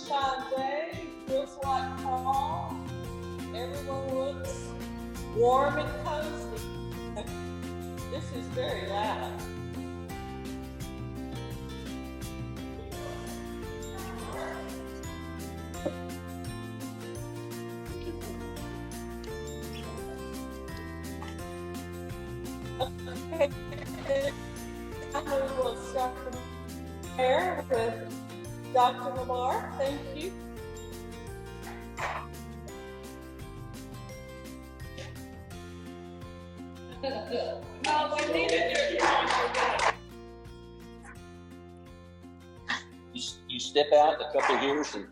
sunshine day. Feels like fall. Everyone looks warm and cozy. This is very loud. Okay. We will start there with Dr. Lamar. Thank you. No, we needed you step out a couple of years and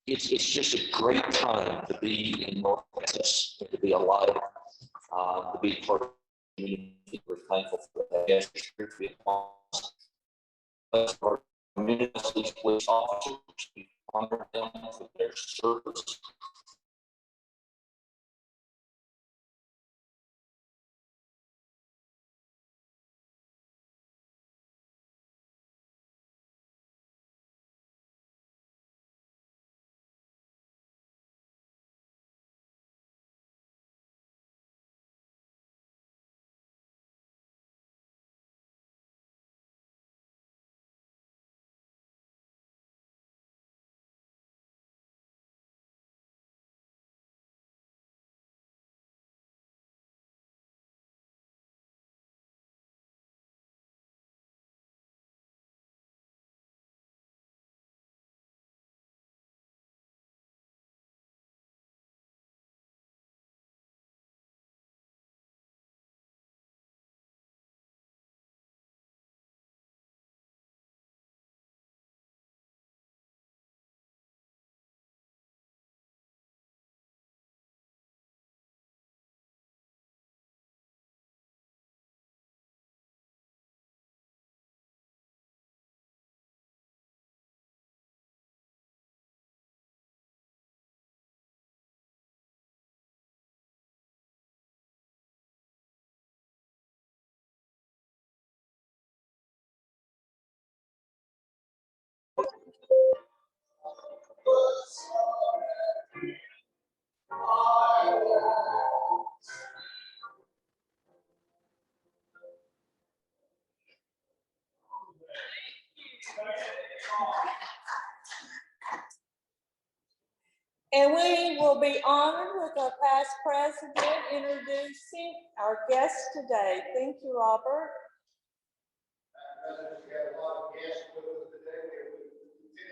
it's just a great time to be in North Texas, to be alive, to be part of the community. We're thankful for that gesture, to be for our municipal police officers. We honor them for their service. And we will be honored with our past president introducing our guest today. Thank you, Robert. We have a lot of guests with us today.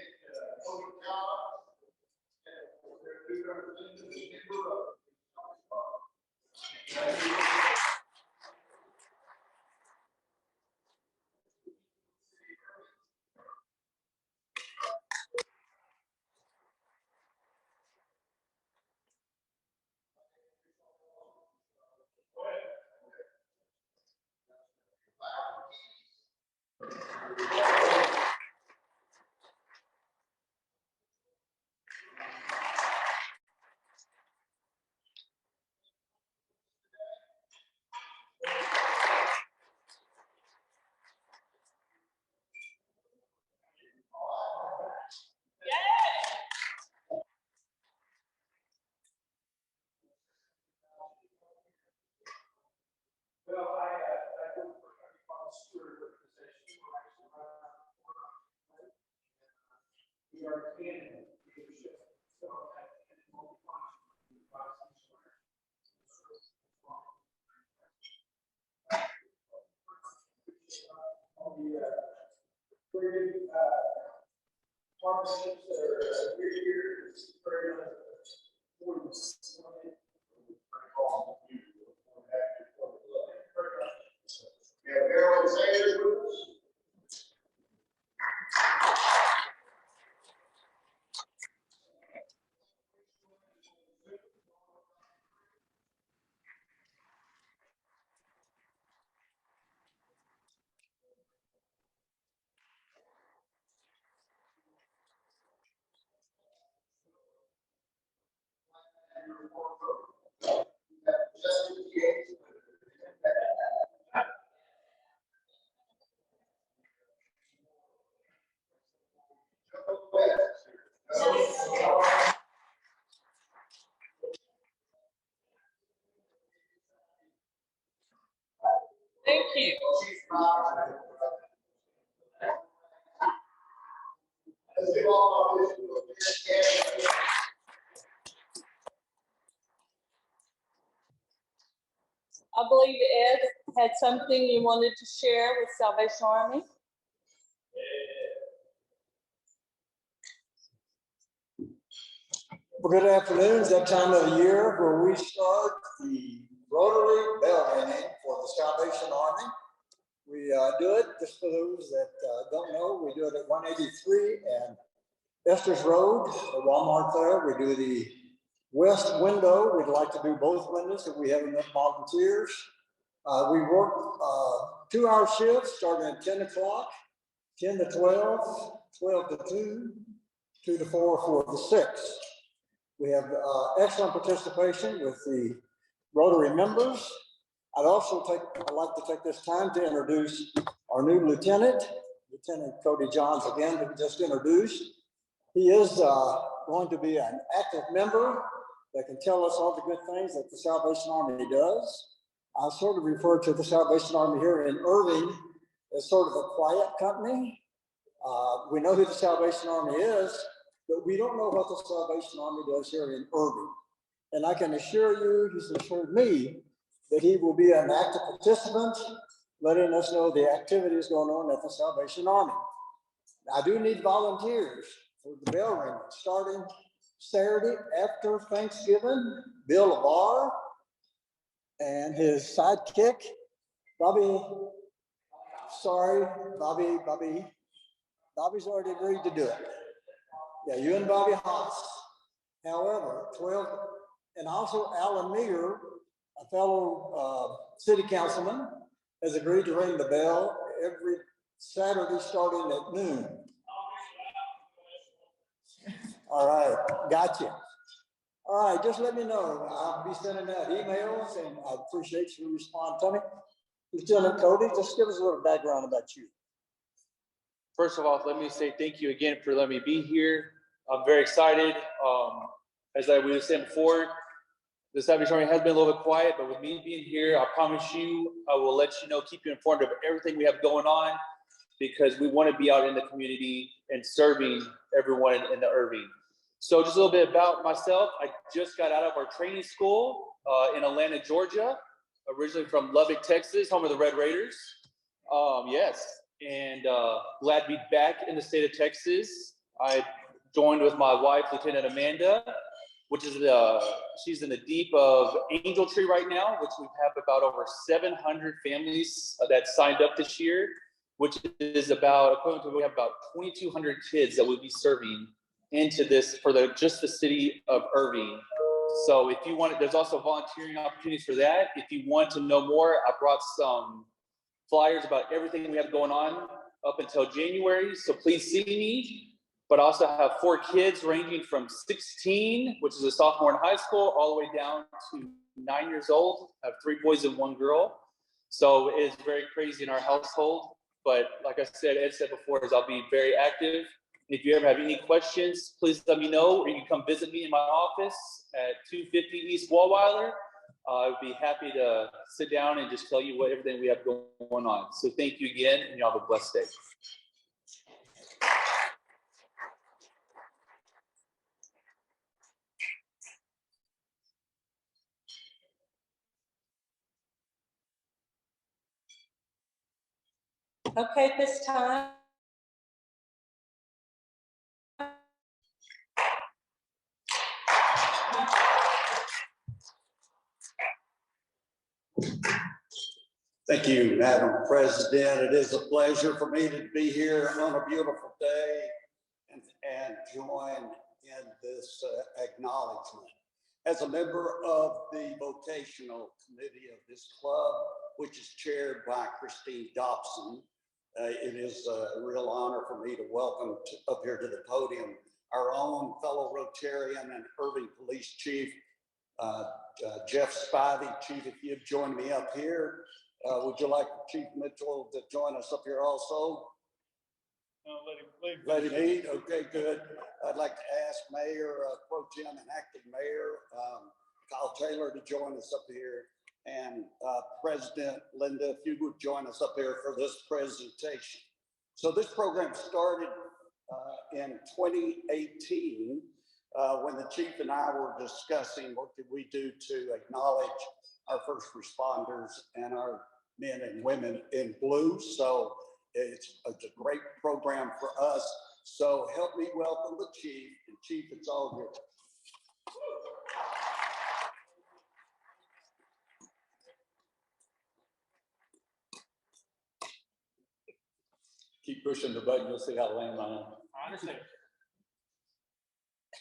We have Lieutenant Cody John, partnerships that are here. We have Merlyn Sanders with us. your four votes. You have just the Yates. Thank you. I believe Ed had something you wanted to share with Salvation Army. Well, good afternoon. It's that time of the year where we start the Rotary bell ringing for the Salvation Army. We do it, just for those that don't know, we do it at 183 and Esther's Road, the Walmart there. We do the west window. We'd like to do both windows if we have enough volunteers. We work 2-hour shifts starting at 10 o'clock, 10 to 12, 12 to 2, 2 to 4, 4 to 6. We have excellent participation with the Rotary members. I'd like to take this time to introduce our new Lieutenant Cody Johns again, who we just introduced. He is going to be an active member that can tell us all the good things that the Salvation Army does. I sort of refer to the Salvation Army here in Irving as sort of a quiet company. We know who the Salvation Army is, but we don't know what the Salvation Army does here in Irving. And I can assure you, he's assured me, that he will be an active participant, letting us know the activities going on at the Salvation Army. I do need volunteers for the bell ring starting Saturday after Thanksgiving. Bill Lavar and his sidekick, Bobby's already agreed to do it. Yeah, you and Bobby Haas. However, 12, and also Alan Meager, a fellow city councilman, has agreed to ring the bell every Saturday starting at noon. All right, gotcha. All right, just let me know. I'll be sending out emails and I appreciate you respond to me. Lieutenant Cody, just give us a little background about you. First of all, let me say thank you again for letting me be here. I'm very excited. As we were saying before, the Salvation Army has been a little bit quiet, but with me being here, I promise you, I will let you know, keep you informed of everything we have going on, because we want to be out in the community and serving everyone in the Irving. So just a little bit about myself. I just got out of our training school in Atlanta, Georgia, originally from Lubbock, Texas, home of the Red Raiders. Yes, and glad to be back in the state of Texas. I joined with my wife, Lieutenant Amanda, which is she's in the deep of Angel Tree right now, which we have about over 700 families that signed up this year, which is about equivalent to, we have about 2,200 kids that we'll be serving into this for just the city of Irving. So if you want, there's also volunteering opportunities for that. If you want to know more, I brought some flyers about everything we have going on up until January. So please see me. But I also have 4 kids ranging from 16, which is a sophomore in high school, all the way down to 9 years old. I have 3 boys and 1 girl. So it is very crazy in our household. But like I said, Ed said before, is I'll be very active. If you ever have any questions, please let me know, or you can come visit me in my office at 250 East Wallweiler. I'd be happy to sit down and just tell you everything we have going on. So thank you again, and you all have a blessed day. Okay, at this time, Thank you, Madam President. It is a pleasure for me to be here on a beautiful day and join in this acknowledgement. As a member of the vocational committee of this club, which is chaired by Christine Dobson, it is a real honor for me to welcome up here to the podium our own fellow Rotarian and Irving Police Chief, Jeff Spivey, Chief, if you'd join me up here. Would you like Chief Mitchell to join us up here also? No, Let him eat. Okay, good. I'd like to ask Mayor Pro Tem and Acting Mayor Kyle Taylor to join us up here, and President Linda, if you would join us up here for this presentation. So this program started in 2018 when the chief and I were discussing what could we do to acknowledge our first responders and our men and women in blue. So it's a great program for us. So help me welcome the chief. And Chief, it's all yours. Keep pushing the button, you'll see how lame I am.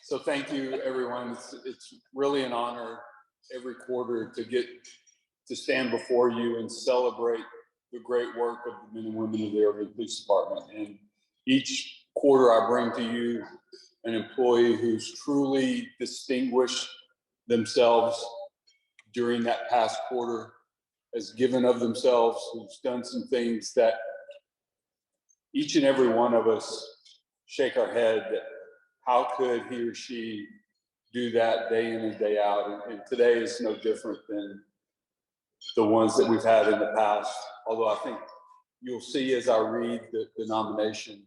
So thank you, everyone. It's really an honor every quarter to get to stand before you and celebrate the great work of the men and women of the Irving Police Department. And each quarter I bring to you an employee who's truly distinguished themselves during that past quarter, has given of themselves, who's done some things that each and every one of us shake our head that how could he or she do that day in and day out? And today is no different than the ones that we've had in the past. Although I think you'll see as I read the nomination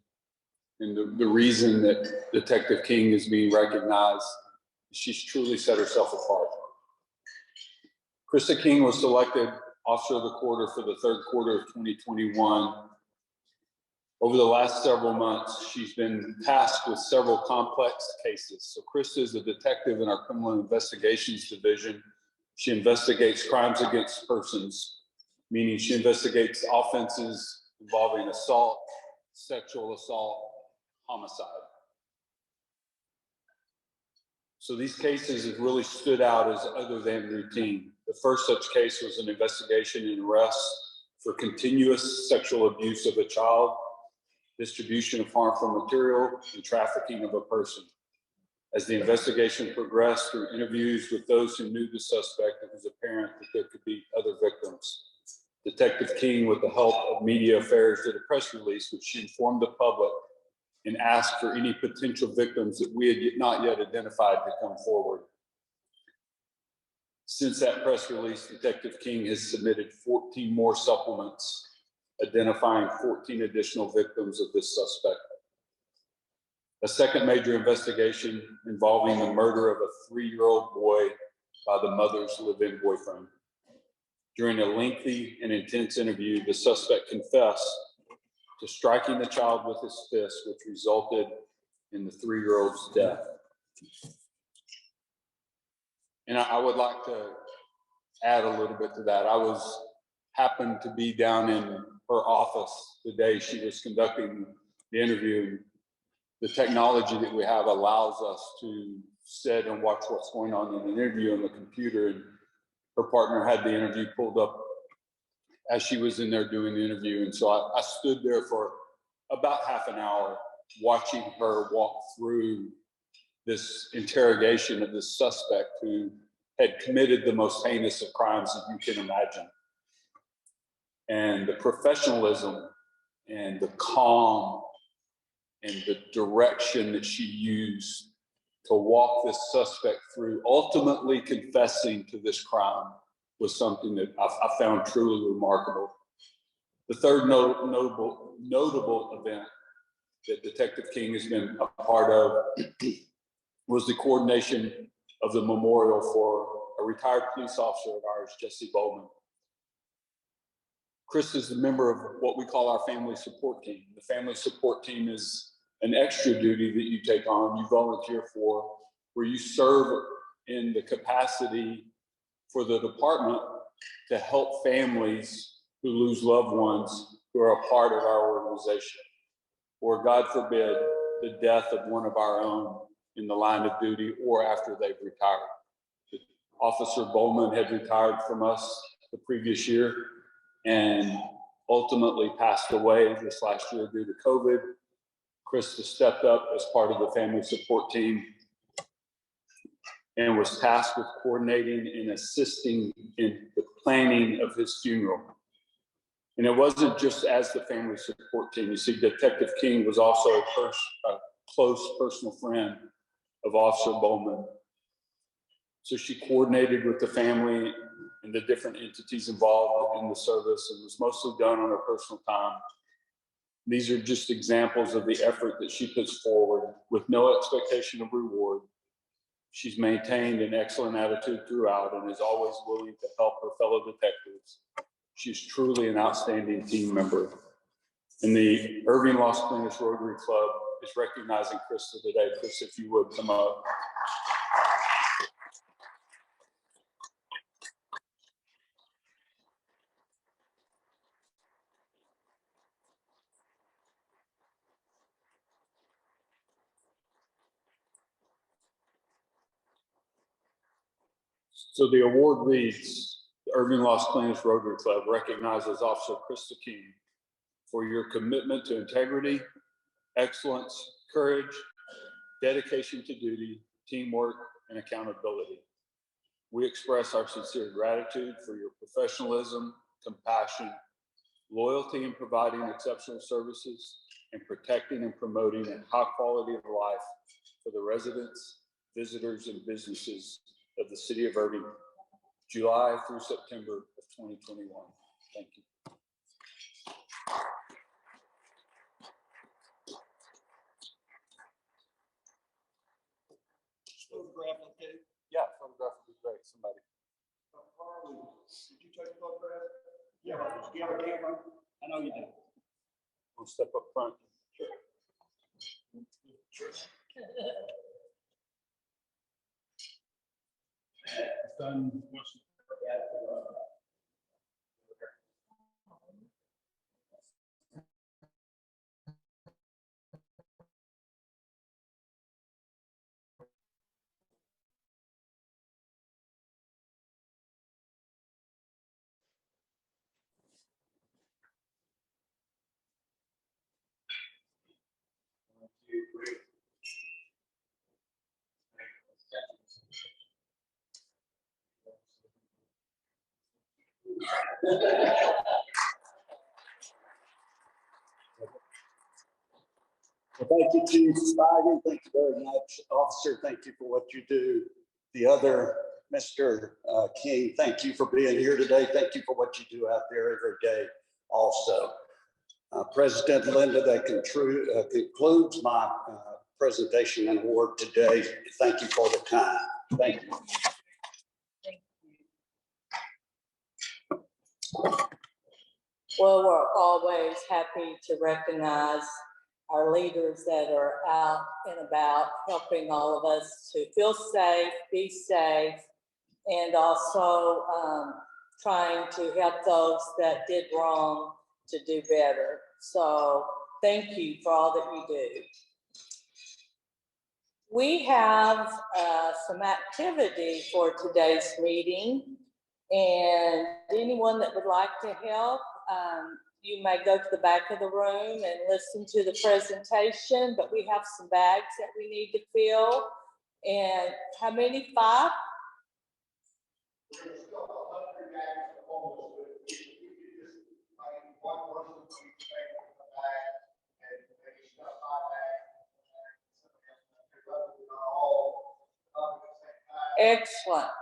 and the reason that Detective King is being recognized, she's truly set herself apart. Krista King was selected Officer of the Quarter for the third quarter of 2021. Over the last several months, she's been tasked with several complex cases. So Krista is a detective in our Criminal Investigations Division. She investigates crimes against persons, meaning she investigates offenses involving assault, sexual assault, homicide. So these cases have really stood out as other than routine. The first such case was an investigation and arrest for continuous sexual abuse of a child, distribution of harmful material, and trafficking of a person. As the investigation progressed through interviews with those who knew the suspect, it was apparent that there could be other victims. Detective King, with the help of media affairs, did a press release which she informed the public and asked for any potential victims that we had not yet identified to come forward. Since that press release, Detective King has submitted 14 more supplements identifying 14 additional victims of this suspect. A second major investigation involving the murder of a 3-year-old boy by the mother's live-in boyfriend. During a lengthy and intense interview, the suspect confessed to striking the child with his fist, which resulted in the 3-year-old's death. And I would like to add a little bit to that. I happened to be down in her office the day she was conducting the interview. The technology that we have allows us to sit and watch what's going on in the interview on the computer. And her partner had the interview pulled up as she was in there doing the interview. And so I stood there for about half an hour watching her walk through this interrogation of this suspect who had committed the most heinous of crimes that you can imagine. And the professionalism and the calm and the direction that she used to walk this suspect through, ultimately confessing to this crime, was something that I found truly remarkable. The third notable event that Detective King has been a part of was the coordination of the memorial for a retired police officer of ours, Jesse Bowman. Chris is a member of what we call our family support team. The family support team is an extra duty that you take on, you volunteer for, where you serve in the capacity for the department to help families who lose loved ones who are a part of our organization, or God forbid, the death of one of our own in the line of duty or after they've retired. Officer Bowman had retired from us the previous year and ultimately passed away this last year due to COVID. Krista stepped up as part of the family support team. and was tasked with coordinating and assisting in the planning of his funeral. And it wasn't just as the family support team. You see, Detective King was also a close personal friend of Officer Bowman. So she coordinated with the family and the different entities involved in the service, and was mostly done on her personal time. These are just examples of the effort that she puts forward with no expectation of reward. She's maintained an excellent attitude throughout and is always willing to help her fellow detectives. She's truly an outstanding team member. And the Irving Las Colinas Rotary Club is recognizing Krista today. Chris, if you would come up. So the award reads, the Irving Las Colinas Rotary Club recognizes Officer Krista King for your commitment to integrity, excellence, courage, dedication to duty, teamwork, and accountability. We express our sincere gratitude for your professionalism, compassion, loyalty in providing exceptional services, and protecting and promoting a high quality of life for the residents, visitors, and businesses of the city of Irving, July through September of 2021. Thank you. Photograph, okay? Yeah, photograph would be great. Somebody. Did you take a photograph? Yeah, do you have a camera? I know you do. We'll step up front. Well, thank you, Chief Spivey. Thank you very much. Officer, thank you for what you do. The other, Mr. King, thank you for being here today. Thank you for what you do out there every day also. President Linda, that concludes my presentation and award today. Thank you for the time. Thank you. Well, we're always happy to recognize our leaders that are out and about helping all of us to feel safe, be safe, and also trying to help those that did wrong to do better. So thank you for all that you do. We have some activity for today's meeting, and anyone that would like to help, you may go to the back of the room and listen to the presentation, but we have some bags that we need to fill. And how many? 5? There's still 100 bags of homeless, but if you could just find one person to take the bag and maybe stuff my bag. All at the same time. Excellent.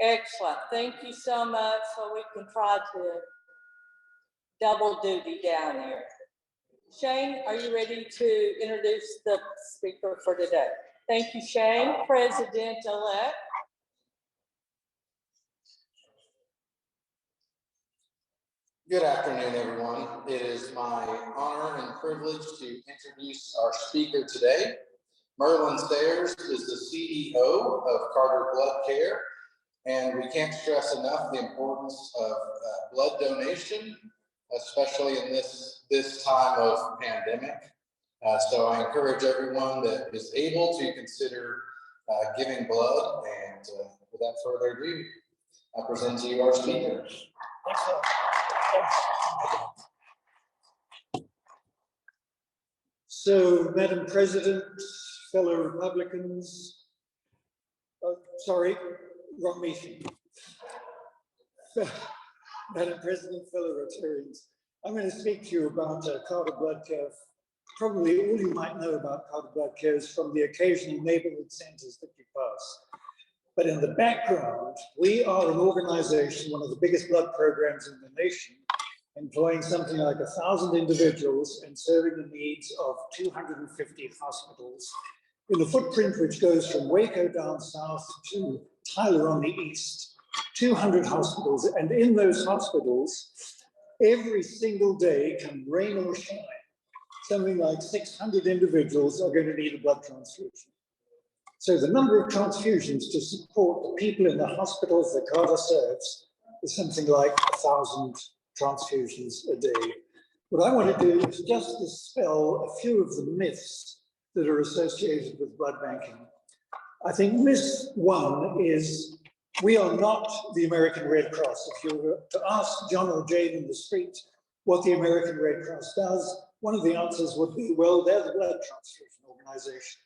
Excellent. Thank you so much. So we can try to double duty down here. Shane, are you ready to introduce the speaker for today? Thank you, Shane, President-elect. Good afternoon, everyone. It is my honor and privilege to introduce our speaker today. Merlyn Sayers is the CEO of Carter Blood Care, and we can't stress enough the importance of blood donation, especially in this time of pandemic. So I encourage everyone that is able to consider giving blood, and without further ado, I present to you our speaker. So, Madam President, fellow Republicans, sorry, wrong meeting. Madam President, fellow Rotarians, I'm going to speak to you about Carter Blood Care. Probably all you might know about Carter Blood Care is from the occasional neighborhood centers that you pass. But in the background, we are an organization, one of the biggest blood programs in the nation, employing something like 1,000 individuals and serving the needs of 250 hospitals in a footprint which goes from Waco down south to Tyler on the east, 200 hospitals. And in those hospitals, every single day, come rain or shine, something like 600 individuals are going to need a blood transfusion. So the number of transfusions to support the people in the hospitals that Carter serves is something like 1,000 transfusions a day. What I want to do is just dispel a few of the myths that are associated with blood banking. I think myth one is we are not the American Red Cross. If you were to ask John or Jane in the street what the American Red Cross does, one of the answers would be, well, they're the blood transfusion organization.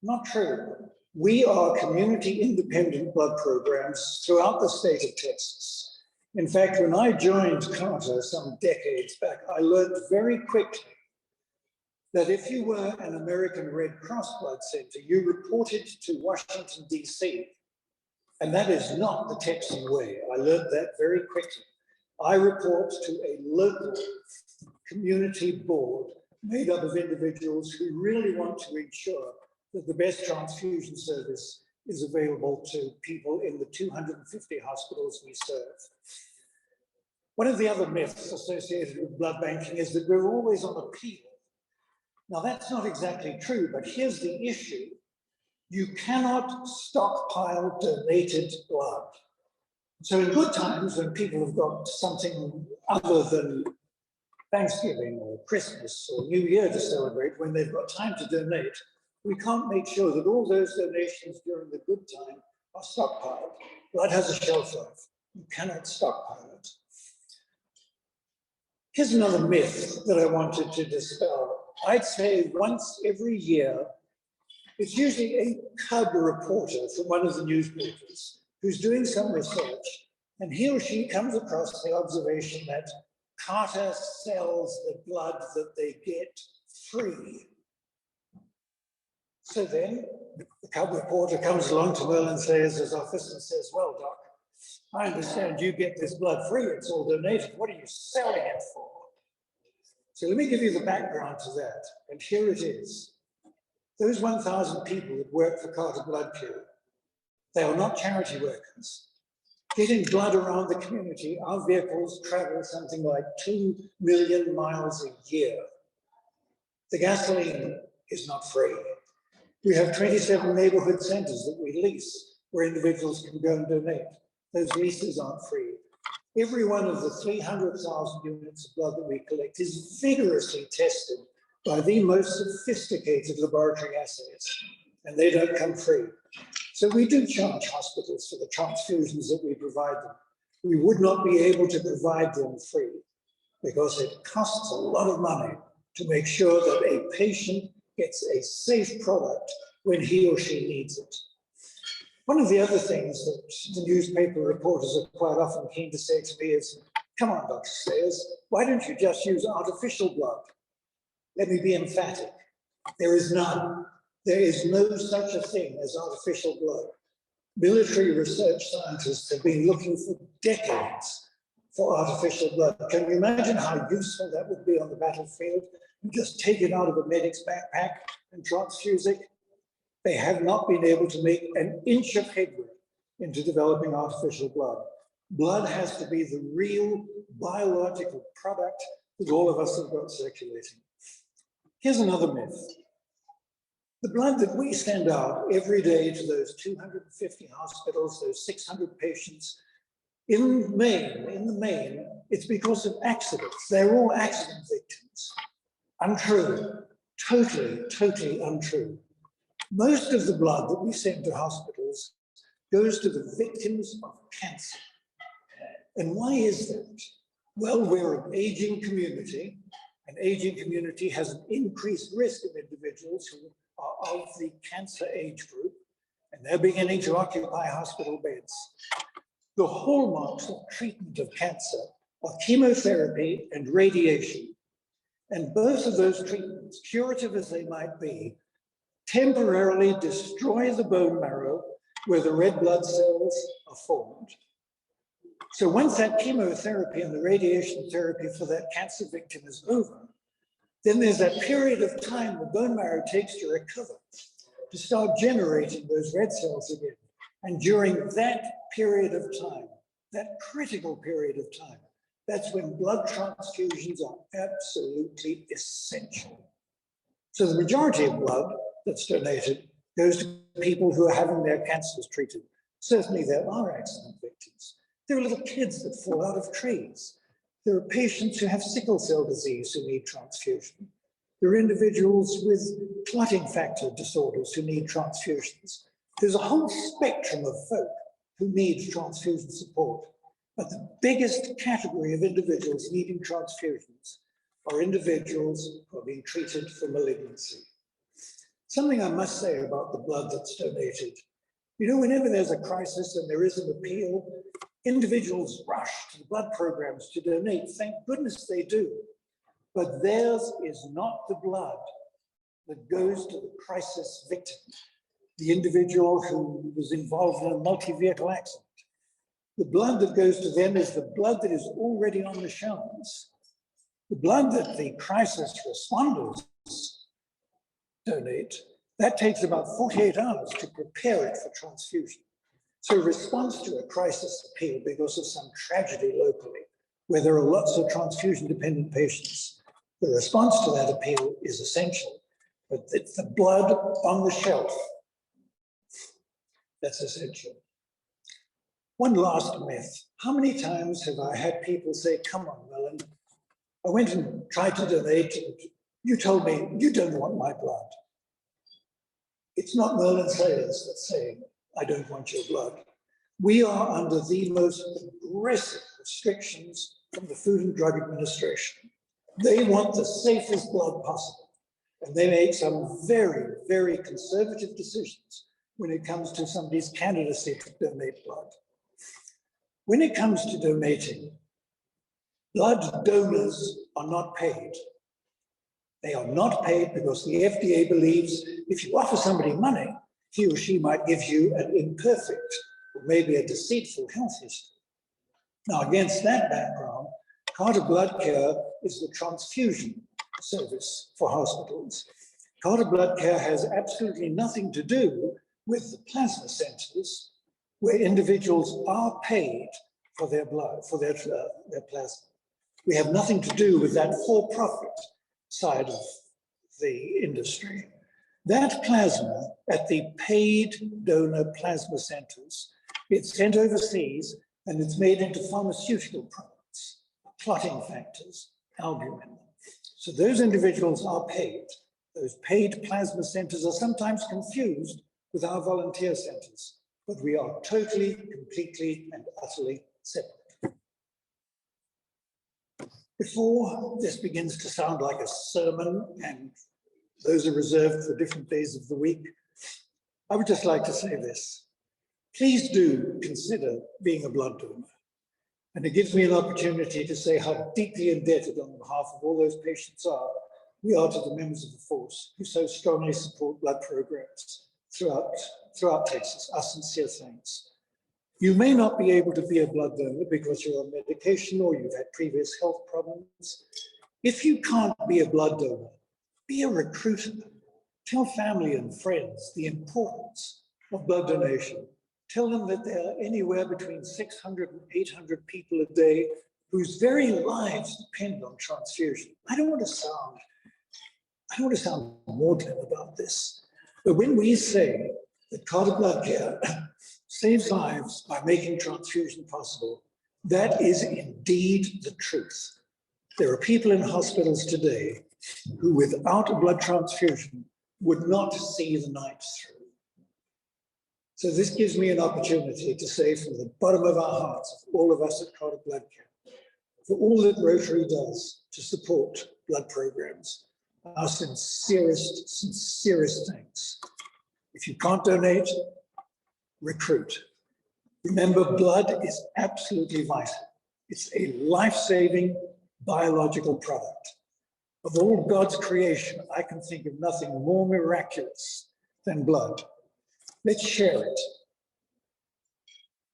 Not true. We are community independent blood programs throughout the state of Texas. In fact, when I joined Carter some decades back, I learned very quickly that if you were an American Red Cross blood center, you reported to Washington, D.C. And that is not the Texan way. I learned that very quickly. I report to a local community board made up of individuals who really want to ensure that the best transfusion service is available to people in the 250 hospitals we serve. One of the other myths associated with blood banking is that we're always on appeal. Now, that's not exactly true, but here's the issue. You cannot stockpile donated blood. So in good times, when people have got something other than Thanksgiving or Christmas or New Year to celebrate, when they've got time to donate, we can't make sure that all those donations during the good time are stockpiled. Blood has a shelf life. You cannot stockpile it. Here's another myth that I wanted to dispel. I'd say once every year, it's usually a cub reporter from one of the newspapers who's doing some research, and he or she comes across the observation that Carter sells the blood that they get free. So then the cub reporter comes along to Merlyn Sayers' office and says, well, Doc, I understand you get this blood free, it's all donated. What are you selling it for? So let me give you the background to that. And here it is. Those 1,000 people that work for Carter Blood Care, they are not charity workers. Getting blood around the community, our vehicles travel something like 2 million miles a year. The gasoline is not free. We have 27 neighborhood centers that we lease where individuals can go and donate. Those leases aren't free. Every one of the 300,000 units of blood that we collect is vigorously tested by the most sophisticated laboratory assays, and they don't come free. So we do charge hospitals for the transfusions that we provide them. We would not be able to provide them free because it costs a lot of money to make sure that a patient gets a safe product when he or she needs it. One of the other things that the newspaper reporters are quite often keen to say to me is, come on, Dr. Sayers, why don't you just use artificial blood? Let me be emphatic. There is none. There is no such a thing as artificial blood. Military research scientists have been looking for decades for artificial blood. Can you imagine how useful that would be on the battlefield? You just take it out of a medic's backpack and transfuse it. They have not been able to make an inch of headway into developing artificial blood. Blood has to be the real biological product that all of us have got circulating. Here's another myth. The blood that we send out every day to those 250 hospitals, those 600 patients, in the main, it's because of accidents. They're all accident victims. Untrue. Totally untrue. Most of the blood that we send to hospitals goes to the victims of cancer. And why is that? Well, we're an aging community. An aging community has an increased risk of individuals who are of the cancer age group, and they're beginning to occupy hospital beds. The hallmarks of treatment of cancer are chemotherapy and radiation. And both of those treatments, curative as they might be, temporarily destroy the bone marrow where the red blood cells are formed. So once that chemotherapy and the radiation therapy for that cancer victim is over, then there's that period of time the bone marrow takes to recover, to start generating those red cells again. And during that period of time, that critical period of time, that's when blood transfusions are absolutely essential. So the majority of blood that's donated goes to people who are having their cancers treated. Certainly there are accident victims. There are little kids that fall out of trees. There are patients who have sickle cell disease who need transfusion. There are individuals with clotting factor disorders who need transfusions. There's a whole spectrum of folk who need transfusion support. But the biggest category of individuals needing transfusions are individuals who are being treated for malignancy. Something I must say about the blood that's donated. You know, whenever there's a crisis and there is an appeal, individuals rush to the blood programs to donate. Thank goodness they do. But theirs is not the blood that goes to the crisis victim, the individual who was involved in a multi-vehicle accident. The blood that goes to them is the blood that is already on the shelves. The blood that the crisis responders donate, that takes about 48 hours to prepare it for transfusion. So a response to a crisis appeal because of some tragedy locally, where there are lots of transfusion-dependent patients, the response to that appeal is essential. But it's the blood on the shelf that's essential. One last myth. How many times have I had people say, come on, Merlyn, I went and tried to donate and you told me you don't want my blood. It's not Merlyn Sayers that's saying, I don't want your blood. We are under the most aggressive restrictions from the Food and Drug Administration. They want the safest blood possible. And they make some very, very conservative decisions when it comes to somebody's candidacy to donate blood. When it comes to donating, blood donors are not paid. They are not paid because the FDA believes if you offer somebody money, he or she might give you an imperfect or maybe a deceitful health history. Now, against that background, Carter Blood Care is the transfusion service for hospitals. Carter Blood Care has absolutely nothing to do with the plasma centers where individuals are paid for their blood, for their plasma. We have nothing to do with that for-profit side of the industry. That plasma at the paid donor plasma centers, it's sent overseas and it's made into pharmaceutical products, clotting factors, albumin. So those individuals are paid. Those paid plasma centers are sometimes confused with our volunteer centers, but we are totally, completely, and utterly separate. Before this begins to sound like a sermon, and those are reserved for different days of the week, I would just like to say this. Please do consider being a blood donor. And it gives me an opportunity to say how deeply indebted on behalf of all those patients we are to the members of the force who so strongly support blood programs throughout Texas. Our sincere thanks. You may not be able to be a blood donor because you're on medication or you've had previous health problems. If you can't be a blood donor, be a recruiter. Tell family and friends the importance of blood donation. Tell them that there are anywhere between 600 and 800 people a day whose very lives depend on transfusion. I don't want to sound maudlin about this, but when we say that Carter Blood Care saves lives by making transfusion possible, that is indeed the truth. There are people in hospitals today who without a blood transfusion would not see the night through. So this gives me an opportunity to say from the bottom of our hearts, of all of us at Carter Blood Care, for all that Rotary does to support blood programs. Our sincerest thanks. If you can't donate, recruit. Remember, blood is absolutely vital. It's a life-saving biological product. Of all God's creation, I can think of nothing more miraculous than blood. Let's share it.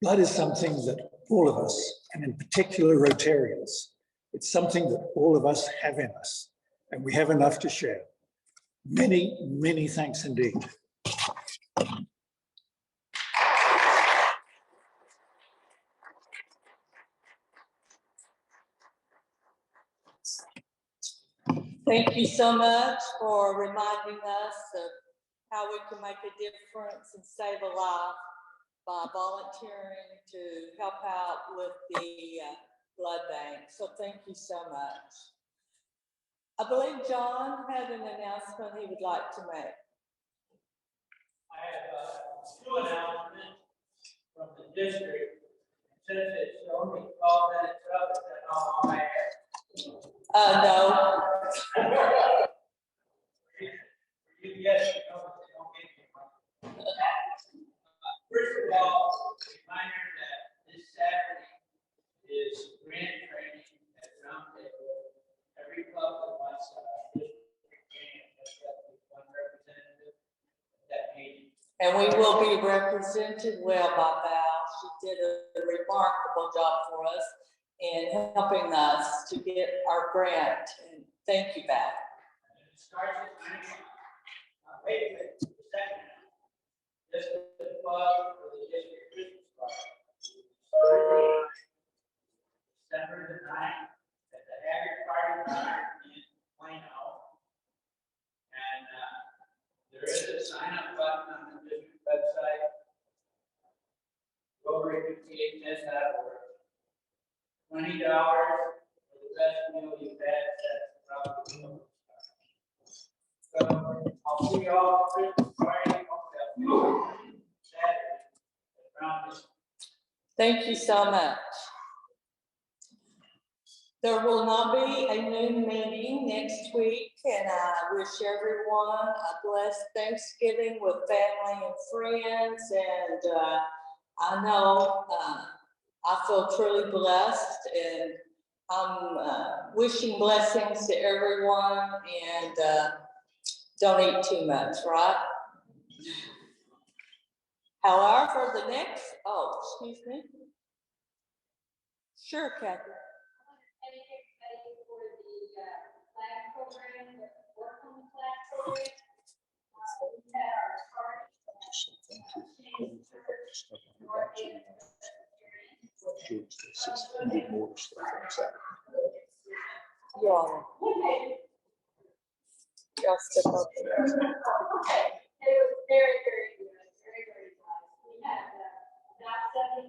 Blood is something that all of us, and in particular Rotarians, it's something that all of us have in us, and we have enough to share. Many, many thanks indeed. Thank you so much for reminding us of how we can make a difference and save a life by volunteering to help out with the blood bank. So thank you so much. I believe John had an announcement he would like to make. I have two announcements from the district. Since it's only 12 minutes up, is that all I have? No. Yes, you don't get me one. First of all, reminder that this Saturday is grant training at Roundtable. Every club that wants district grant has got to be one representative at that meeting. And we will be represented well by Val. She did a remarkable job for us in helping us to get our grant. And thank you, Val. And it starts at 9 o'clock. Wait a minute, the second. This is the club for the district Christmas party. December the 9th at the Haggard Party Bar in Plano. And there is a sign-up button on the district website. Rotary5810.org. $20 for the best meal you've had. That's probably so I'll see you all Christmas party on Saturday around this. Thank you so much. There will not be a noon meeting next week, and I wish everyone a blessed Thanksgiving with family and friends. And I know I feel truly blessed, and I'm wishing blessings to everyone, and don't eat too much, right? However, the next, excuse me. Sure, Kathy. Thank everybody for the flag program, the work on the flag program. We had our Y'all step up there. it was very, very good, very, very nice. We had about 75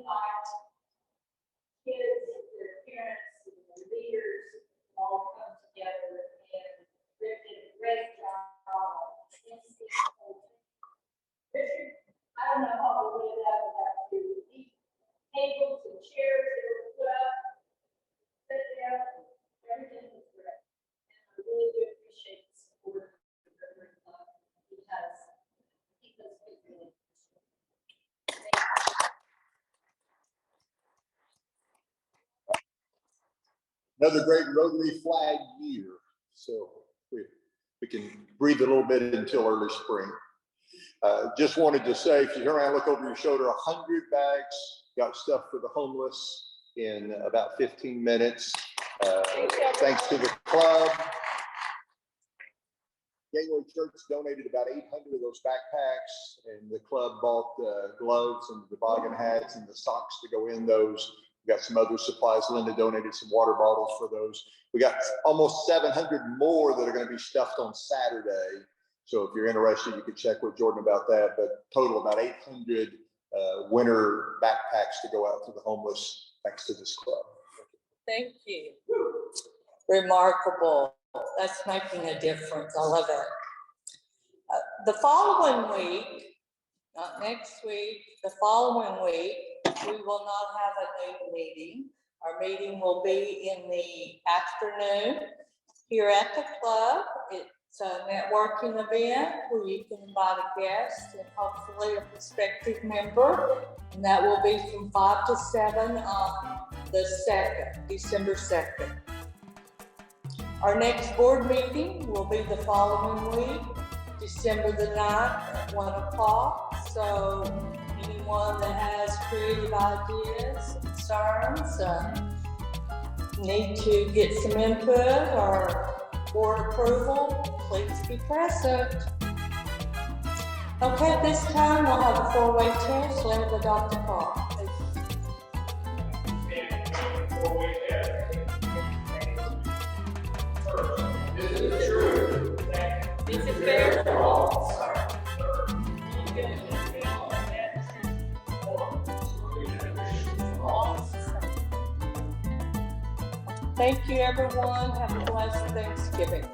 kids, their parents, and their leaders all come together, and they did a great job. Richard, I don't know how we would have done without you. These tables and chairs that were put up, set down, everything was great. And I really do appreciate the support of the Rotary Club, because I think those people really. Another great Rotary flag year. So we can breathe a little bit until early spring. Just wanted to say, if you turn around, look over your shoulder, 100 bags, got stuff for the homeless in about 15 minutes. Thanks to the club. Gateway Church donated about 800 of those backpacks, and the club bought gloves and toboggan hats and the socks to go in those. We got some other supplies. Linda donated some water bottles for those. We got almost 700 more that are going to be stuffed on Saturday. So if you're interested, you can check with Jordan about that. But total about 800 winter backpacks to go out to the homeless thanks to this club. Thank you. Remarkable. That's making a difference. I love it. The following week, not next week, the following week, we will not have a new meeting. Our meeting will be in the afternoon here at the club. It's a networking event where you can invite a guest and hopefully a prospective member. And that will be from 5 to 7 on the 2nd, December 2nd. Our next board meeting will be the following week, December the 9th at 1 o'clock. So anyone that has creative ideas, concerns, need to get some input or board approval, please be present. Okay, at this time we'll have a 4-way test led by Dr. Clark. Is it fair or false? Thank you, everyone. Have a blessed Thanksgiving.